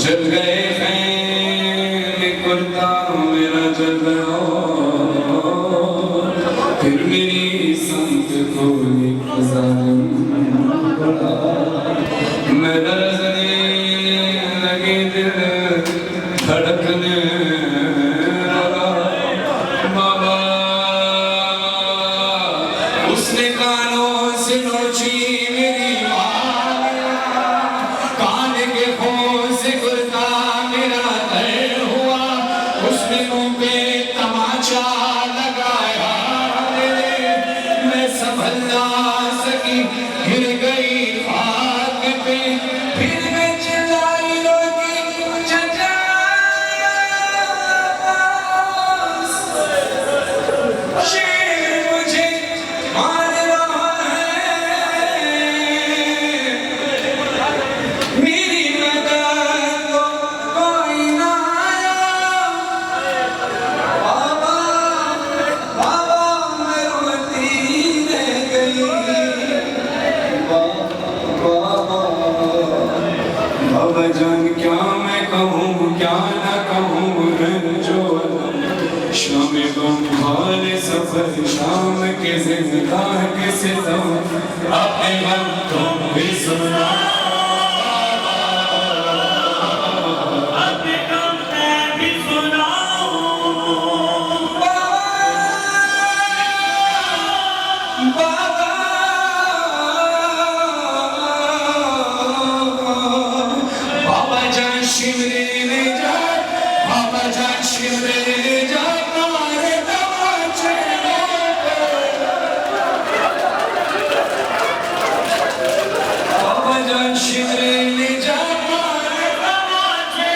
जल गए हैं कुर्ता मेरा जल गया, फिर मेरी संत खोली मैं दर्जने लगे दिल धड़कने लगा। बाबा उसने कानों से नोची मेरी कान के खोल से कुर्ता मेरा दर्द हुआ, उसने मुंह पे तमाचा लगाया, मैं संभल ना सकी गिर गई खाक पे, फिर मैं चिल्लाई रोती चचा शेर मुझे मार रहा है, मेरी मदद को कोई ना आया। बाबा बाबा मैं रोती रह गई, बाबा जान क्या मैं कहूँ क्या ना कहूँ, रंजो शाम गम हाल सफर शाम के जिंदा के सितम, अपने गम तुम भी सुना, अपने गम मैं भी सुनाऊं। बाबा बाबा जान शिमरे ले जा, बाबा जान शिमरे ले जा, मारे तमाचे बाबा जान शिमरे ले जा, मारे तमाचे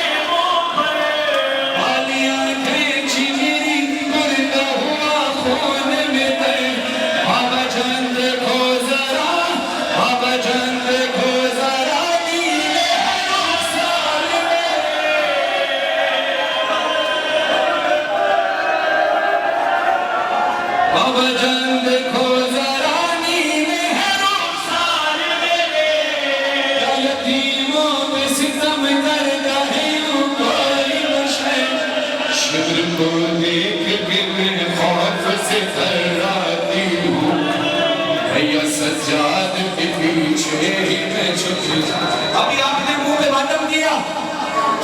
वाली आंखें चिमेरी करता हुआ खून में तैर। बाबा जान देखो जरा, बाबा जान देखो जरा, नीले आसमान में बाबा जान देखो जरा, नीले आसमान में यतीमों पे सितम करता है यूं कोई मुश्किल, शिब्र को देख के मैं खौफ से थर्राती हूँ, भैया सज्जाद के पीछे ही मैं छुप जाता। अभी आपने मुंह पे मातम किया,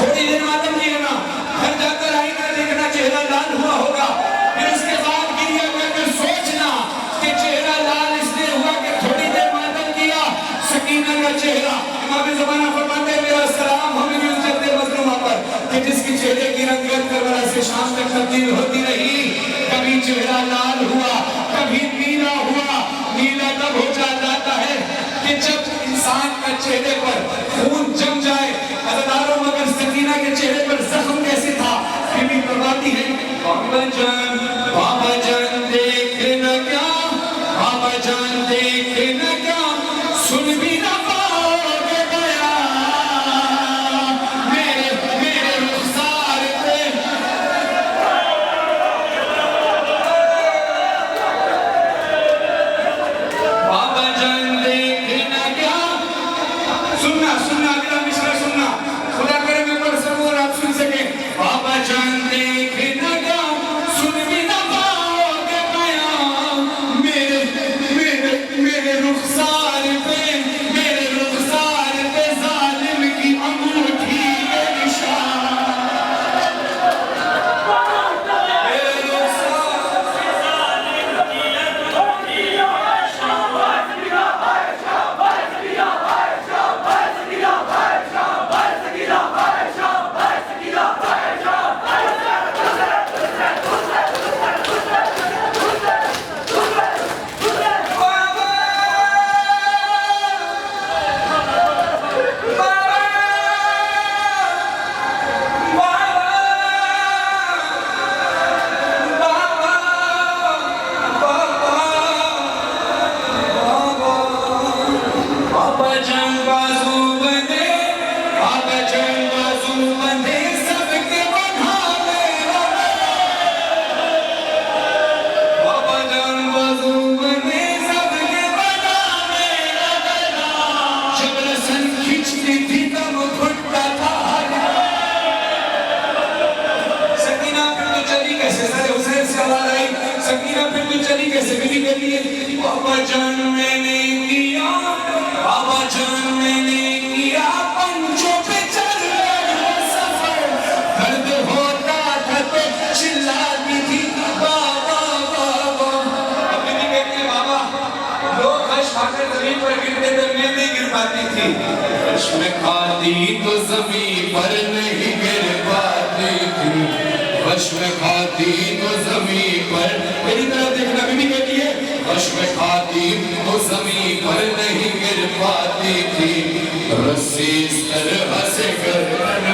थोड़ी देर मातम किया ना, घर जाकर आईना देखना चेहरा लाल हुआ होगा, फिर उसके बाद गिरिया करके सोचना कि चेहरा लाल इसलिए हुआ कि थोड़ी देर मातम किया। सकीना का चेहरा इमाम ज़माना फरमाते हैं मेरा सलाम हमें उस जद्दे मज़लूमा पर कि जिसके चेहरे की रंगत करबला से शाम तक तब्दील होती रही, कभी चेहरा लाल हुआ कभी नीला हुआ। नीला तब हो जाता है कि जब इंसान का चेहरे पर खून जम जाए। अज़दारों मगर सकीना के चेहरे पर जख्म कैसे था, बीबी फरमाती है बाबा जान देख न क्या, बाबा जान देख न क्या, सुन भी न पाओगे गया मेरे रुखसार पे। बाबा जान देख न क्या, सुनना सुनना अगला मिसरा सुनना, खुदा करे मैं पढ़ सकूं और आप सुन सके। बाबा जान देख न क्या, सुन सकीना फिर भी चली कैसे बीबी कहती है बाबा जान मैंने किया, बाबा जान मैंने किया पंचों पे चल सफर, दर्द होता था तो चिल्लाती थी बाबा बाबा। अब बीबी कहती है बाबा लोग खश खाकर जमीन पर गिरते थे, मैं नहीं गिर पाती थी, खश में खाती तो जमीन पर नहीं गिर पाती थी, खश में खाती तो जमीन पर, मेरी तरफ देखना बीबी कहती है खश में खाती तो जमीन पर नहीं गिर पाती थी, रस्सी इस तरह से गर्दन